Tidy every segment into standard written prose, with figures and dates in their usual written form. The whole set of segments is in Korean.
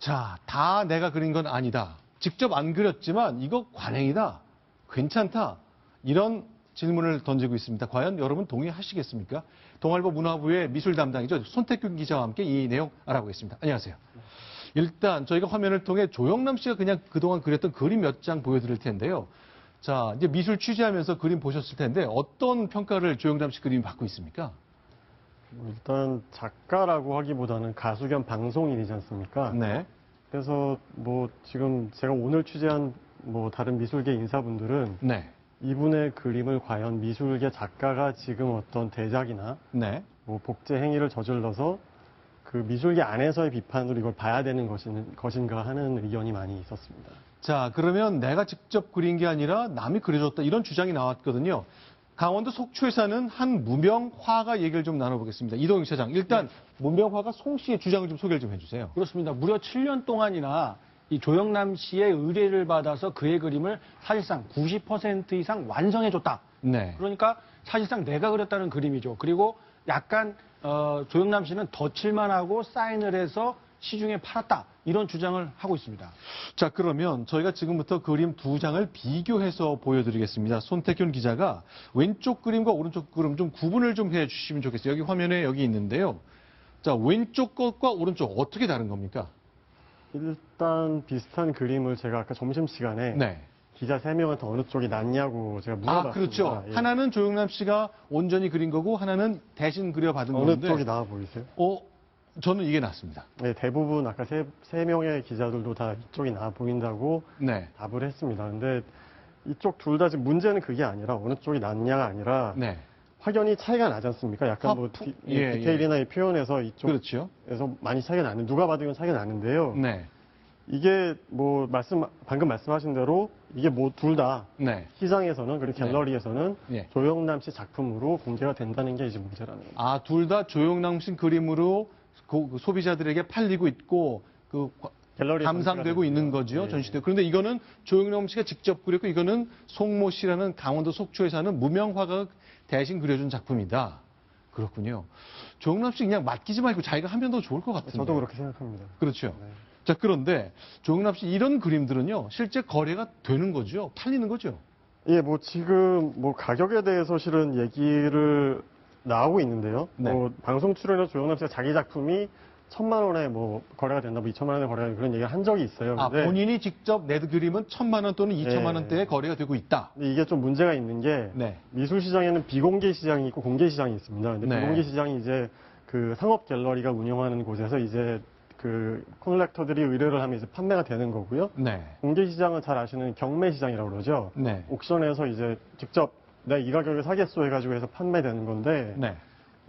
자, 다 내가 그린 건 아니다. 직접 안 그렸지만 이거 관행이다. 괜찮다. 이런 질문을 던지고 있습니다. 과연 여러분 동의하시겠습니까? 동아일보 문화부의 미술 담당이죠. 손태균 기자와 함께 이 내용 알아보겠습니다. 안녕하세요. 일단 저희가 화면을 통해 조영남 씨가 그냥 그동안 그렸던 그림 몇 장 보여드릴 텐데요. 자, 이제 미술 취재하면서 그림 보셨을 텐데 어떤 평가를 조영남 씨 그림이 받고 있습니까? 일단 작가라고 하기보다는 가수 겸 방송인이지 않습니까? 네. 그래서 뭐 지금 제가 오늘 취재한 뭐 다른 미술계 인사분들은 네. 이분의 그림을 과연 미술계 작가가 지금 어떤 대작이나 네. 뭐 복제 행위를 저질러서 그 미술계 안에서의 비판으로 이걸 봐야 되는 것인가 하는 의견이 많이 있었습니다. 자, 그러면 내가 직접 그린 게 아니라 남이 그려줬다 이런 주장이 나왔거든요. 강원도 속초에 사는 한 무명 화가 얘기를 좀 나눠보겠습니다. 이동익 차장, 일단 무명 화가 송 씨의 주장을 좀 소개를 좀 해주세요. 그렇습니다. 무려 7년 동안이나 이 조영남 씨의 의뢰를 받아서 그의 그림을 사실상 90% 이상 완성해줬다. 네. 그러니까 사실상 내가 그렸다는 그림이죠. 그리고 약간 조영남 씨는 덧칠만 하고 사인을 해서 시중에 팔았다. 이런 주장을 하고 있습니다. 자, 그러면 저희가 지금부터 그림 두 장을 비교해서 보여드리겠습니다. 손태균 기자가 왼쪽 그림과 오른쪽 그림 좀 구분을 좀 해주시면 좋겠어요. 여기 화면에 여기 있는데요. 자, 왼쪽 것과 오른쪽 어떻게 다른 겁니까? 일단 비슷한 그림을 제가 아까 점심시간에 네. 기자 3명한테 어느 쪽이 낫냐고 제가 물어봤습니다. 아, 그렇죠. 예. 하나는 조영남 씨가 온전히 그린 거고 하나는 대신 그려받은 어느 건데. 쪽이 나아 보이세요? 저는 이게 낫습니다. 네, 대부분 아까 세 명의 기자들도 다 이쪽이 나아 보인다고 네. 답을 했습니다. 근데 이쪽 둘 다 지금 문제는 그게 아니라 어느 쪽이 낫냐가 아니라 네. 확연히 차이가 나지 않습니까? 약간 뭐 디테일이나 이 표현에서 이쪽에서 그렇죠. 많이 차이가 나는 누가 봐도 이건 차이가 나는데요. 네. 이게 뭐 방금 말씀하신 대로 이게 뭐 둘 다 네. 시장에서는 그리고 갤러리에서는 네. 조영남 씨 작품으로 공개가 된다는 게 이제 문제라는 겁니다. 아, 둘 다 조영남 씨 그림으로 그 소비자들에게 팔리고 있고 그 갤러리에 감상되고 있는 거죠. 네. 전시되고. 그런데 이거는 조영남 씨가 직접 그렸고 이거는 송모 씨라는 강원도 속초에 사는 무명 화가가 대신 그려준 작품이다. 그렇군요. 조영남 씨 그냥 맡기지 말고 자기가 하면 더 좋을 것 같은데. 저도 그렇게 생각합니다. 그렇죠. 네. 자, 그런데 조영남 씨 이런 그림들은요. 실제 거래가 되는 거죠. 팔리는 거죠. 예, 뭐 지금 뭐 가격에 대해서 실은 얘기를 나오고 있는데요. 네. 뭐 방송 출연에서 조영남 씨가 자기 작품이 1,000만 원에 뭐 거래가 된다, 뭐 2천만 원에 거래가 된다 그런 얘기를 한 적이 있어요. 아, 근데 본인이 직접 내 그림은 1,000만 원 또는 2천만 네. 원대에 거래가 되고 있다. 근데 이게 좀 문제가 있는 게 네. 미술 시장에는 비공개 시장이 있고 공개 시장이 있습니다. 근데 네. 비공개 시장이 이제 그 상업 갤러리가 운영하는 곳에서 이제 그 콜렉터들이 의뢰를 하면 이제 판매가 되는 거고요. 네. 공개 시장은 잘 아시는 경매 시장이라고 그러죠. 네. 옥션에서 이제 직접 내가 이 가격에 사겠소 해가지고 해서 판매되는 건데 네.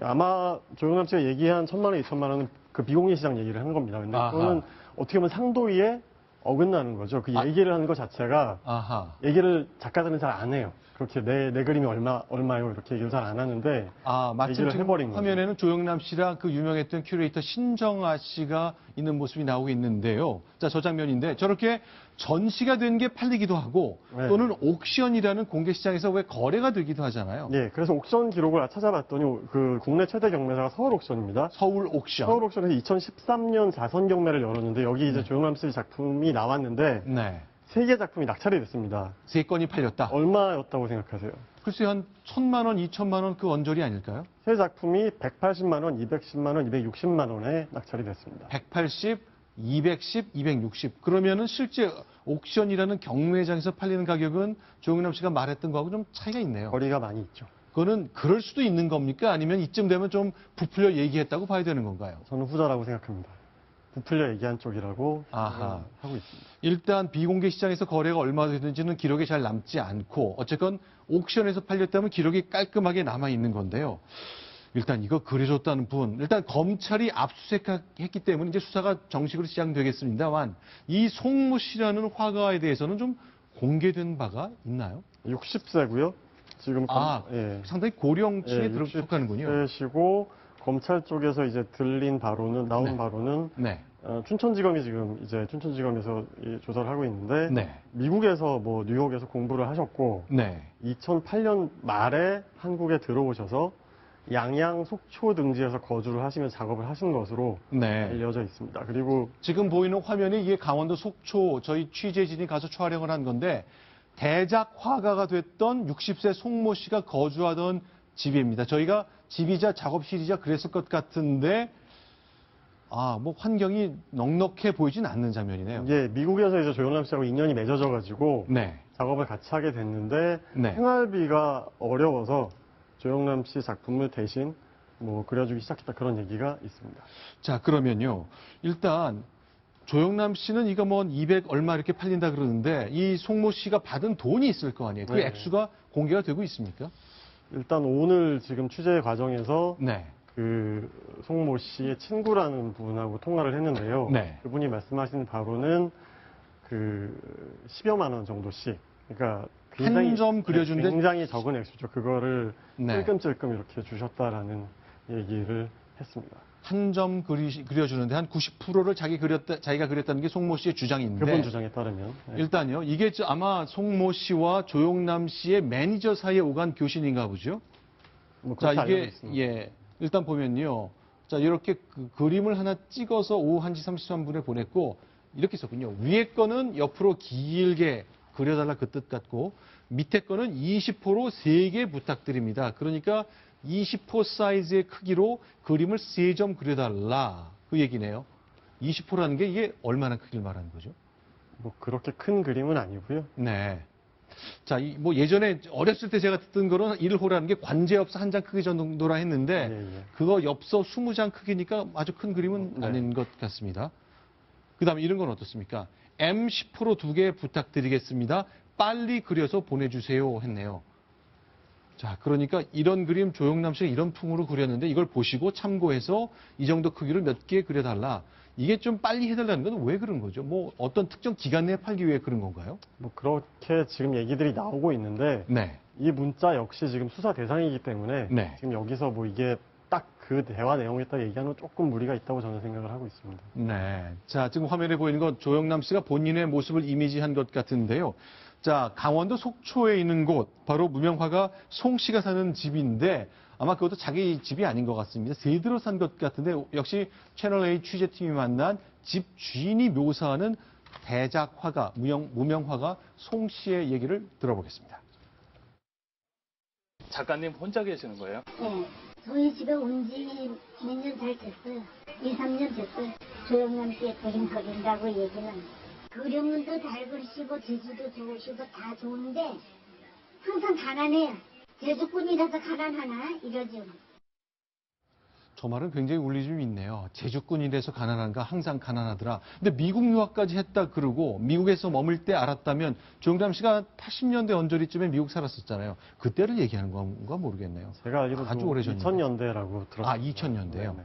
아마 조영남 씨가 얘기한 1,000만 원, 2천만 원은 그 비공개 시장 얘기를 하는 겁니다. 근데 아하. 그거는 어떻게 보면 상도위에 어긋나는 거죠. 그 얘기를 하는 것 자체가 아하. 얘기를 작가들은 잘 안 해요. 그렇게 내 그림이 얼마요? 이렇게 얘기를 잘 안 하는데 아, 마침 얘기를 지금 해버린 거죠. 화면에는 조영남 씨랑 그 유명했던 큐레이터 신정아 씨가 있는 모습이 나오고 있는데요. 자, 저 장면인데 저렇게 전시가 된 게 팔리기도 하고 네. 또는 옥션이라는 공개 시장에서 왜 거래가 되기도 하잖아요. 예, 그래서 옥션 기록을 찾아봤더니 그 국내 최대 경매사가 서울 옥션입니다. 서울 옥션. 서울 옥션에서 2013년 자선 경매를 열었는데 여기 이제 조영남 씨 작품이 나왔는데 네. 3개 작품이 낙찰이 됐습니다. 3건이 팔렸다. 얼마였다고 생각하세요? 글쎄 한 1,000만 원, 2천만 원 그 언저리 아닐까요? 세 작품이 180만 원, 210만 원, 260만 원에 낙찰이 됐습니다. 180, 210, 260. 그러면은 실제 옥션이라는 경매장에서 팔리는 가격은 조영남 씨가 말했던 거하고 좀 차이가 있네요. 거리가 많이 있죠. 그거는 그럴 수도 있는 겁니까? 아니면 이쯤 되면 좀 부풀려 얘기했다고 봐야 되는 건가요? 저는 후자라고 생각합니다. 부풀려 얘기한 쪽이라고 아하. 하고 있습니다. 일단 비공개 시장에서 거래가 얼마 되는지는 기록이 잘 남지 않고 어쨌건 옥션에서 팔렸다면 기록이 깔끔하게 남아 있는 건데요. 일단 이거 그려줬다는 분, 일단 검찰이 압수수색했기 때문에 이제 수사가 정식으로 시작되겠습니다만 이 송모 씨라는 화가에 대해서는 좀 공개된 바가 있나요? 60세고요. 지금 상당히 고령층에 속하는군요. 60세시고 검찰 쪽에서 이제 나온 네. 바로는 네. 춘천지검이 지금 이제 춘천지검에서 조사를 하고 있는데 네. 미국에서 뭐 뉴욕에서 공부를 하셨고 네. 2008년 말에 한국에 들어오셔서 양양 속초 등지에서 거주를 하시며 작업을 하신 것으로 네. 알려져 있습니다. 그리고 지금 보이는 화면이 이게 강원도 속초 저희 취재진이 가서 촬영을 한 건데 대작 화가가 됐던 60세 송모 씨가 거주하던 집입니다. 저희가 집이자 작업실이자 그랬을 것 같은데 뭐 환경이 넉넉해 보이진 않는 장면이네요. 이게 미국에서 이제 조영남 씨하고 인연이 맺어져 가지고 네. 작업을 같이 하게 됐는데 네. 생활비가 어려워서 조영남 씨 작품을 대신 뭐 그려주기 시작했다 그런 얘기가 있습니다. 자, 그러면요. 일단 조영남 씨는 이거 뭐 200 얼마 이렇게 팔린다 그러는데 이 송모 씨가 받은 돈이 있을 거 아니에요. 그 네. 액수가 공개가 되고 있습니까? 일단 오늘 지금 취재 과정에서 네. 그 송모 씨의 친구라는 분하고 통화를 했는데요. 네. 그분이 말씀하신 바로는 그 10여만 원 정도씩. 그러니까 한 점 그려준데 굉장히 적은 액수죠. 그거를 네. 찔끔찔끔 이렇게 주셨다라는 얘기를 했습니다. 한 점 그려주는데 한 90%를 자기가 그렸다는 게 송모 씨의 주장인데 그분 주장에 따르면. 네. 일단요. 이게 아마 송모 씨와 조영남 씨의 매니저 사이에 오간 교신인가 보죠. 뭐 자, 그렇게 이게 알려져 있습니다. 예. 일단 보면요. 자, 이렇게 그림을 하나 찍어서 오후 1시 33분에 보냈고 이렇게 썼군요. 위에 거는 옆으로 길게 그려달라 그 뜻 같고 밑에 거는 20호로 3개 부탁드립니다. 그러니까 20호 사이즈의 크기로 그림을 3점 그려달라 그 얘기네요. 20호라는 게 이게 얼마나 크기를 말하는 거죠? 뭐 그렇게 큰 그림은 아니고요. 네. 자, 뭐 예전에 어렸을 때 제가 듣던 거는 1호라는 게 관제엽서 한 장 크기 정도라 했는데 예, 예. 그거 엽서 20장 크기니까 아주 큰 그림은 네. 아닌 것 같습니다. 그다음에 이런 건 어떻습니까? M10호 2개 부탁드리겠습니다. 빨리 그려서 보내주세요 했네요. 자, 그러니까 이런 그림 조영남 씨가 이런 풍으로 그렸는데 이걸 보시고 참고해서 이 정도 크기로 몇 개 그려달라. 이게 좀 빨리 해달라는 건 왜 그런 거죠? 뭐 어떤 특정 기간 내에 팔기 위해 그런 건가요? 뭐 그렇게 지금 얘기들이 나오고 있는데 네. 이 문자 역시 지금 수사 대상이기 때문에 네. 지금 여기서 뭐 이게 딱 그 대화 내용에다 얘기하는 건 조금 무리가 있다고 저는 생각을 하고 있습니다. 네. 자, 지금 화면에 보이는 건 조영남 씨가 본인의 모습을 이미지한 것 같은데요. 자, 강원도 속초에 있는 곳, 바로 무명화가 송 씨가 사는 집인데 아마 그것도 자기 집이 아닌 것 같습니다. 세대로 산 것 같은데 역시 채널A 취재팀이 만난 집 주인이 묘사하는 대작 화가, 무명화가 송 씨의 얘기를 들어보겠습니다. 작가님 혼자 계시는 거예요? 네. 저희 집에 온 지 몇 년 잘 됐어요. 2, 3년 됐어요. 조영남 씨의 그림 그린다고 얘기는. 그림은 또 잘 그리시고 재주도 좋으시고 다 좋은데 항상 가난해요. 제주꾼이라서 가난하나? 이러죠. 저 말은 굉장히 울림이 있네요. 제주꾼이라서 가난한가? 항상 가난하더라. 근데 미국 유학까지 했다 그러고 미국에서 머물 때 알았다면 조영남 씨가 80년대 언저리쯤에 미국 살았었잖아요. 그때를 얘기하는 건가 모르겠네요. 제가 알기로 아주 오래전이네요. 2000년대라고 들었습니다. 아, 2000년대요. 네네.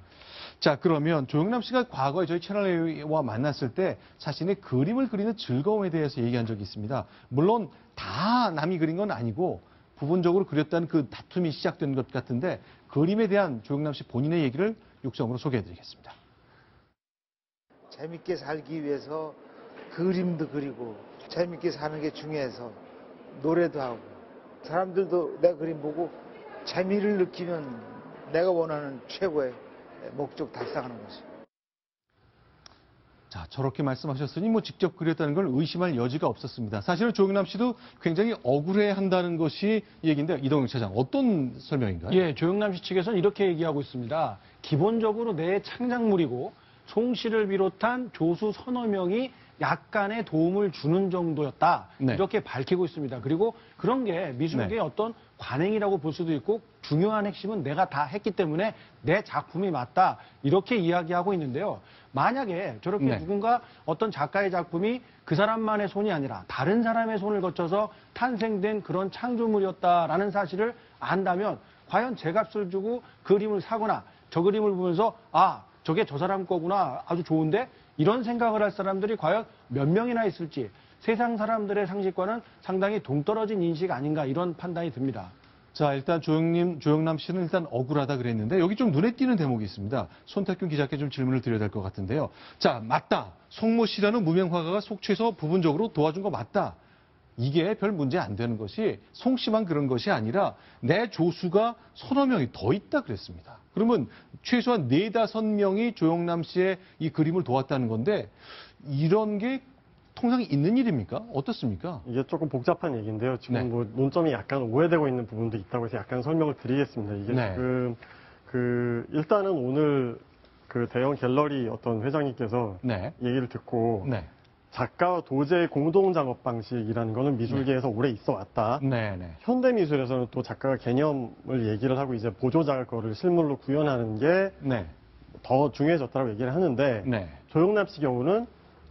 자, 그러면 조영남 씨가 과거에 저희 채널A와 만났을 때 자신의 그림을 그리는 즐거움에 대해서 얘기한 적이 있습니다. 물론 다 남이 그린 건 아니고 부분적으로 그렸다는 그 다툼이 시작된 것 같은데 그림에 대한 조영남 씨 본인의 얘기를 육성으로 소개해드리겠습니다. 재밌게 살기 위해서 그림도 그리고 재밌게 사는 게 중요해서 노래도 하고 사람들도 내 그림 보고 재미를 느끼면 내가 원하는 최고의 목적 달성하는 거죠. 자, 저렇게 말씀하셨으니 뭐 직접 그렸다는 걸 의심할 여지가 없었습니다. 사실은 조영남 씨도 굉장히 억울해한다는 것이 얘기인데 이동영 차장 어떤 설명인가요? 예, 조영남 씨 측에서는 이렇게 얘기하고 있습니다. 기본적으로 내 창작물이고 송 씨를 비롯한 조수 서너 명이 약간의 도움을 주는 정도였다. 네. 이렇게 밝히고 있습니다. 그리고 그런 게 미술계의 네. 어떤 관행이라고 볼 수도 있고 중요한 핵심은 내가 다 했기 때문에 내 작품이 맞다. 이렇게 이야기하고 있는데요. 만약에 저렇게 네. 누군가 어떤 작가의 작품이 그 사람만의 손이 아니라 다른 사람의 손을 거쳐서 탄생된 그런 창조물이었다라는 사실을 안다면 과연 제값을 주고 그림을 사거나 저 그림을 보면서 아, 저게 저 사람 거구나. 아주 좋은데? 이런 생각을 할 사람들이 과연 몇 명이나 있을지 세상 사람들의 상식과는 상당히 동떨어진 인식 아닌가 이런 판단이 듭니다. 자, 일단 조영남 씨는 일단 억울하다 그랬는데 여기 좀 눈에 띄는 대목이 있습니다. 손탁균 기자께 좀 질문을 드려야 될 것 같은데요. 자, 맞다. 송모 씨라는 무명 화가가 속초에서 부분적으로 도와준 거 맞다. 이게 별 문제 안 되는 것이 송 씨만 그런 것이 아니라 내 조수가 서너 명이 더 있다 그랬습니다. 그러면 최소한 4~5명이 조영남 씨의 이 그림을 도왔다는 건데 이런 게 통상 있는 일입니까? 어떻습니까? 이게 조금 복잡한 얘기인데요. 지금 네. 뭐 논점이 약간 오해되고 있는 부분도 있다고 해서 약간 설명을 드리겠습니다. 이게 네. 지금 일단은 오늘 그 대형 갤러리 어떤 회장님께서 네. 얘기를 듣고 네. 작가와 도제의 공동 작업 방식이라는 거는 미술계에서 오래 있어 왔다. 네. 네. 현대미술에서는 또 작가가 개념을 얘기를 하고 이제 보조자가 그거를 실물로 구현하는 게 네. 더 중요해졌다고 얘기를 하는데 네. 조영남 씨 경우는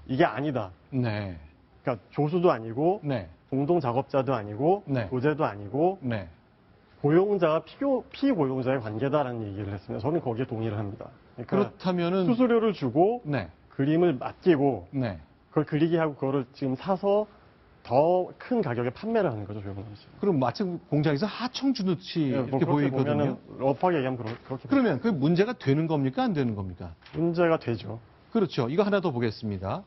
이게 아니다. 네. 그러니까 조수도 아니고 네. 공동 작업자도 아니고 네. 도제도 아니고 네. 고용자와 피고용자의 관계다라는 얘기를 했습니다. 저는 거기에 동의를 합니다. 그러니까 그렇다면은 수수료를 주고 네. 그림을 맡기고 네. 그걸 그리게 하고 그거를 지금 사서 더 큰 가격에 판매를 하는 거죠, 조영남 씨. 그럼 마치 공장에서 하청 주듯이 이렇게 그렇게 보이거든요. 보면은 러프하게 얘기하면 그렇게 그러면 그게 문제가 되는 겁니까? 안 되는 겁니까? 문제가 되죠. 그렇죠. 이거 하나 더 보겠습니다.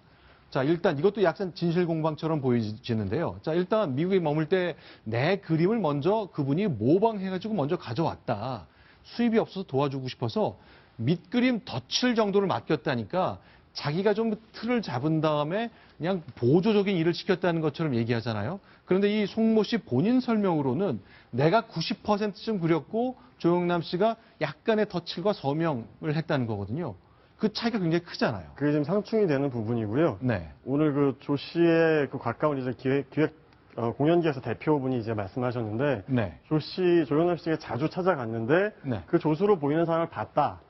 자, 일단 이것도 약간 진실공방처럼 보이지는데요. 자, 일단 미국에 머물 때 내 그림을 먼저 그분이 모방해가지고 먼저 가져왔다. 수입이 없어서 도와주고 싶어서 밑그림 덧칠 정도를 맡겼다니까 자기가 좀 틀을 잡은 다음에 그냥 보조적인 일을 시켰다는 것처럼 얘기하잖아요. 그런데 이 송모 씨 본인 설명으로는 내가 90%쯤 그렸고 조영남 씨가 약간의 덧칠과 서명을 했다는 거거든요. 그 차이가 굉장히 크잖아요. 그게 지금 상충이 되는 부분이고요. 네. 오늘 그 조 씨의 그 가까운 이제 공연기에서 대표분이 이제 말씀하셨는데 네. 조영남 씨가 자주 찾아갔는데 네. 그 조수로 보이는 사람을 봤다.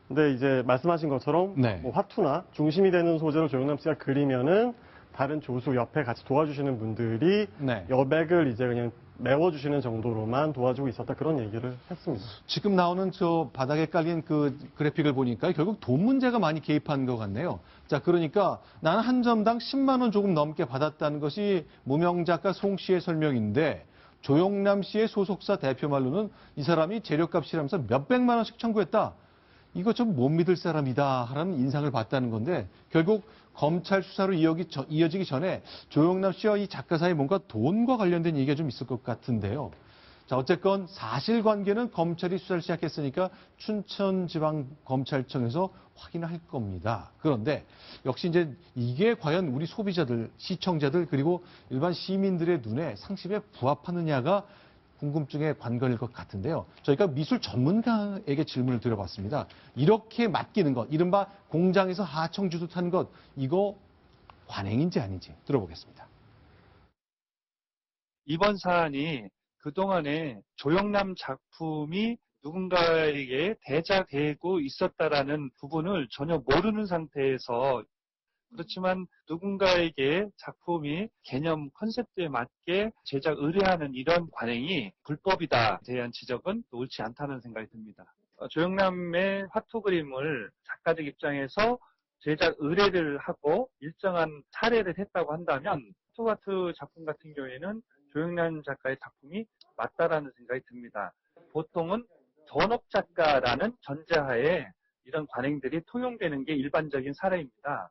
근데 이제 말씀하신 것처럼 네. 뭐 화투나 중심이 되는 소재로 조영남 씨가 그리면은 다른 조수 옆에 같이 도와주시는 분들이 네. 여백을 이제 그냥 메워주시는 정도로만 도와주고 있었다 그런 얘기를 했습니다. 지금 나오는 저 바닥에 깔린 그 그래픽을 보니까 결국 돈 문제가 많이 개입한 것 같네요. 자, 그러니까 나는 한 점당 10만 원 조금 넘게 받았다는 것이 무명 작가 송 씨의 설명인데 조영남 씨의 소속사 대표 말로는 이 사람이 재료값이라면서 몇백만 원씩 청구했다. 이거 좀 못 믿을 사람이다 하는 인상을 받다는 건데 결국 검찰 수사로 이어지기 전에 조영남 씨와 이 작가 사이에 뭔가 돈과 관련된 얘기가 좀 있을 것 같은데요. 자, 어쨌건 사실관계는 검찰이 수사를 시작했으니까 춘천지방검찰청에서 확인할 겁니다. 그런데 역시 이제 이게 과연 우리 소비자들, 시청자들 그리고 일반 시민들의 눈에 상식에 부합하느냐가 궁금증의 관건일 것 같은데요. 저희가 미술 전문가에게 질문을 드려봤습니다. 이렇게 맡기는 것, 이른바 공장에서 하청 주듯 하는 것, 이거 관행인지 아닌지 들어보겠습니다. 이번 사안이 그동안에 조영남 작품이 누군가에게 대자되고 있었다라는 부분을 전혀 모르는 상태에서 그렇지만 누군가에게 작품이 개념 컨셉트에 맞게 제작 의뢰하는 이런 관행이 불법이다 대한 지적은 옳지 않다는 생각이 듭니다. 조영남의 화투 그림을 작가적 입장에서 제작 의뢰를 하고 일정한 사례를 했다고 한다면 화투 작품 같은 경우에는 조영남 작가의 작품이 맞다라는 생각이 듭니다. 보통은 전업 작가라는 전제하에 이런 관행들이 통용되는 게 일반적인 사례입니다.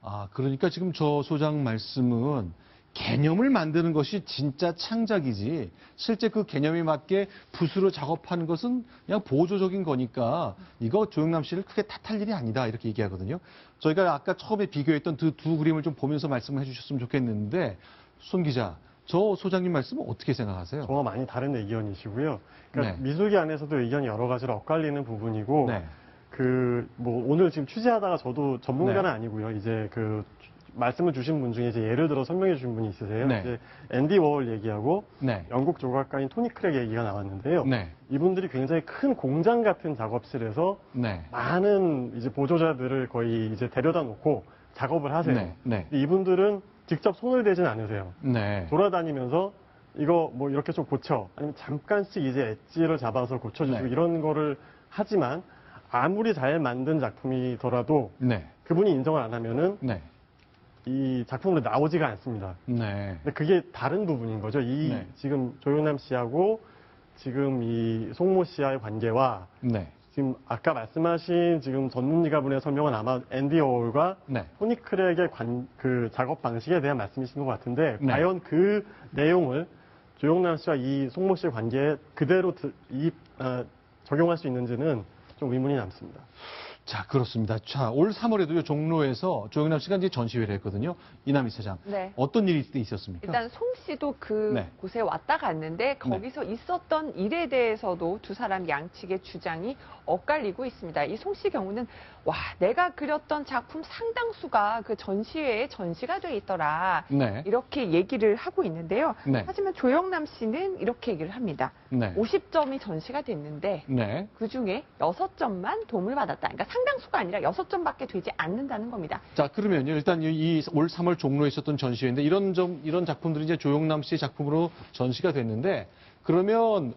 아, 그러니까 지금 저 소장 말씀은 개념을 만드는 것이 진짜 창작이지 실제 그 개념에 맞게 붓으로 작업하는 것은 그냥 보조적인 거니까 이거 조영남 씨를 크게 탓할 일이 아니다 이렇게 얘기하거든요. 저희가 아까 처음에 비교했던 그 두 그림을 좀 보면서 말씀을 해주셨으면 좋겠는데 손 기자, 저 소장님 말씀은 어떻게 생각하세요? 저와 많이 다른 의견이시고요. 그러니까 네. 미술계 안에서도 의견이 여러 가지로 엇갈리는 부분이고 네. 뭐 오늘 지금 취재하다가 저도 전문가는 네. 아니고요. 이제 말씀을 주신 분 중에 이제 예를 들어 설명해 주신 분이 있으세요. 네. 이제 앤디 워홀 얘기하고 네. 영국 조각가인 토니 크랙 얘기가 나왔는데요. 네. 이분들이 굉장히 큰 공장 같은 작업실에서 네. 많은 이제 보조자들을 거의 이제 데려다 놓고 작업을 하세요. 네. 네. 근데 이분들은 직접 손을 대진 않으세요. 네. 돌아다니면서 이거 뭐 이렇게 좀 고쳐 아니면 잠깐씩 이제 엣지를 잡아서 고쳐주고 네. 이런 거를 하지만 아무리 잘 만든 작품이더라도 네. 그분이 인정을 안 하면은 네. 이 작품으로 나오지가 않습니다. 네. 근데 그게 다른 부분인 거죠. 네. 지금 조영남 씨하고 지금 이 송모 씨와의 관계와 네. 지금 아까 말씀하신 지금 전문가분의 설명은 아마 앤디 워홀과 네. 토니 크랙의 그 작업 방식에 대한 말씀이신 것 같은데 네. 과연 그 내용을 조영남 씨와 이 송모 씨의 관계에 그대로 적용할 수 있는지는 좀 의문이 남습니다. 자, 그렇습니다. 자, 올 3월에도요, 종로에서 조영남 씨가 이제 전시회를 했거든요. 이남희 사장. 네. 어떤 일이 있었습니까? 일단 송 씨도 그 네. 곳에 왔다 갔는데 거기서 있었던 일에 대해서도 두 사람 양측의 주장이 엇갈리고 있습니다. 이 송 씨 경우는 와, 내가 그렸던 작품 상당수가 그 전시회에 전시가 돼 있더라. 네. 이렇게 얘기를 하고 있는데요. 네. 하지만 조영남 씨는 이렇게 얘기를 합니다. 네. 50점이 전시가 됐는데 네. 그 중에 6점만 도움을 받았다. 그러니까 상당수가 아니라 6점밖에 되지 않는다는 겁니다. 자, 그러면요. 일단 이 올 3월 종로에 있었던 전시회인데 이런 작품들이 이제 조영남 씨의 작품으로 전시가 됐는데 그러면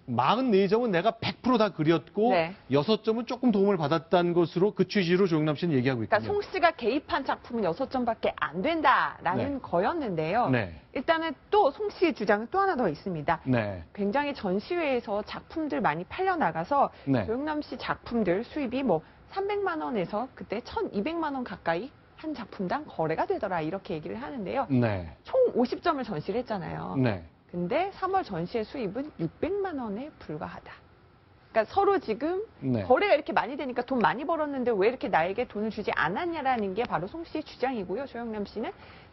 44점은 내가 100% 다 그렸고 네. 6점은 조금 도움을 받았다는 것으로 그 취지로 조영남 씨는 얘기하고 있거든요. 그러니까 송 씨가 개입한 작품은 6점밖에 안 된다라는 네. 거였는데요. 네. 일단은 또 송 씨의 주장은 또 하나 더 있습니다. 네. 굉장히 전시회에서 작품들 많이 팔려나가서 네. 조영남 씨 작품들 수입이 뭐 300만 원에서 그때 1,200만 원 가까이 한 작품당 거래가 되더라 이렇게 얘기를 하는데요. 네. 총 50점을 전시를 했잖아요. 네. 근데 3월 전시회 수입은 600만 원에 불과하다. 그러니까 서로 지금 네. 거래가 이렇게 많이 되니까 돈 많이 벌었는데 왜 이렇게 나에게 돈을 주지 않았냐라는 게 바로 송 씨의 주장이고요. 조영남 씨는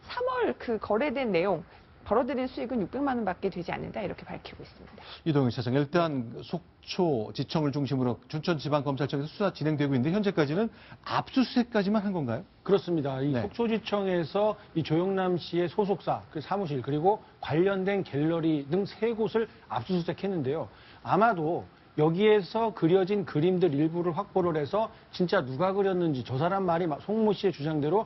3월 그 거래된 내용, 벌어들인 수익은 600만 원밖에 되지 않는다 이렇게 밝히고 있습니다. 이동영 차장, 일단 속초 지청을 중심으로 춘천지방검찰청에서 수사 진행되고 있는데 현재까지는 압수수색까지만 한 건가요? 그렇습니다. 이 네. 속초지청에서 이 조영남 씨의 소속사, 그 사무실, 그리고 관련된 갤러리 등 3곳을 압수수색했는데요. 아마도 여기에서 그려진 그림들 일부를 확보를 해서 진짜 누가 그렸는지 저 사람 말이 송모 씨의 주장대로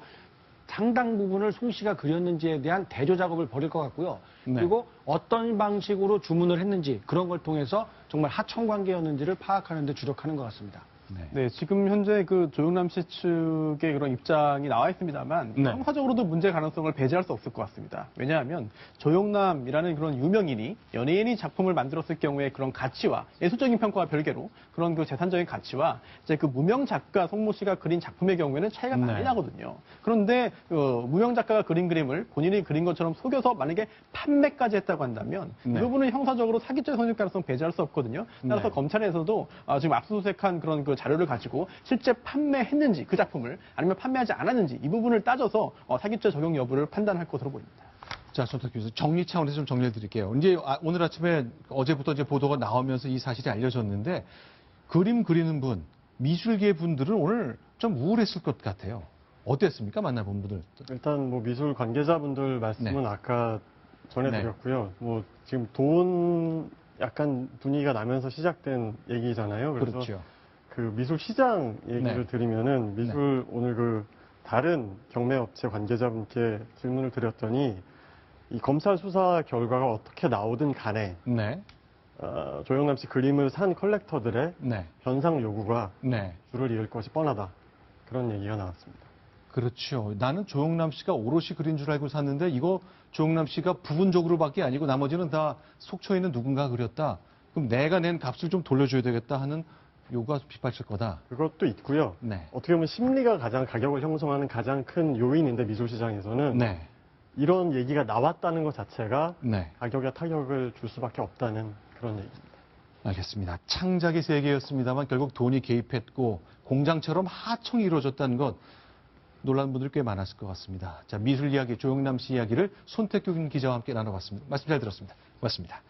상당 부분을 송 씨가 그렸는지에 대한 대조 작업을 벌일 것 같고요. 네. 그리고 어떤 방식으로 주문을 했는지 그런 걸 통해서 정말 하청 관계였는지를 파악하는 데 주력하는 것 같습니다. 네, 지금 현재 그 조영남 씨 측의 그런 입장이 나와 있습니다만 네. 형사적으로도 문제 가능성을 배제할 수 없을 것 같습니다. 왜냐하면 조영남이라는 그런 유명인이 연예인이 작품을 만들었을 경우에 그런 가치와 예술적인 평가와 별개로 그런 그 재산적인 가치와 이제 그 무명 작가 송모 씨가 그린 작품의 경우에는 차이가 많이 네. 나거든요. 그런데 무명 작가가 그린 그림을 본인이 그린 것처럼 속여서 만약에 판매까지 했다고 한다면 네. 이 부분은 형사적으로 사기죄 성립 가능성 배제할 수 없거든요. 따라서 네. 검찰에서도 지금 압수수색한 그런 그 자료를 가지고 실제 판매했는지 그 작품을 아니면 판매하지 않았는지 이 부분을 따져서 사기죄 적용 여부를 판단할 것으로 보입니다. 자, 손탁 교수, 정리 차원에서 좀 정리해 드릴게요. 이제 오늘 아침에 어제부터 이제 보도가 나오면서 이 사실이 알려졌는데 그림 그리는 분, 미술계 분들은 오늘 좀 우울했을 것 같아요. 어땠습니까? 만나본 분들. 일단 뭐 미술 관계자분들 말씀은 네. 아까 전해드렸고요. 뭐 지금 돈 약간 분위기가 나면서 시작된 얘기잖아요. 그래서 그렇죠. 그 미술 시장 얘기를 네. 드리면은 미술 오늘 그 다른 경매업체 관계자분께 질문을 드렸더니 이 검찰 수사 결과가 어떻게 나오든 간에 네. 조영남 씨 그림을 산 컬렉터들의 네. 변상 요구가 네. 줄을 이을 것이 뻔하다. 그런 얘기가 나왔습니다. 그렇죠. 나는 조영남 씨가 오롯이 그린 줄 알고 샀는데 이거 조영남 씨가 부분적으로밖에 아니고 나머지는 다 속초에 있는 누군가 그렸다. 그럼 내가 낸 값을 좀 돌려줘야 되겠다 하는 요구가 빗발칠 거다. 그것도 있고요. 네. 어떻게 보면 심리가 가장 가격을 형성하는 가장 큰 요인인데 미술시장에서는 네. 이런 얘기가 나왔다는 것 자체가 네. 가격에 타격을 줄 수밖에 없다는 그런 얘기입니다. 알겠습니다. 창작의 세계였습니다만 결국 돈이 개입했고 공장처럼 하청이 이루어졌다는 것 놀란 분들이 꽤 많았을 것 같습니다. 자, 미술 이야기, 조영남 씨 이야기를 손택규 기자와 함께 나눠봤습니다. 말씀 잘 들었습니다. 고맙습니다.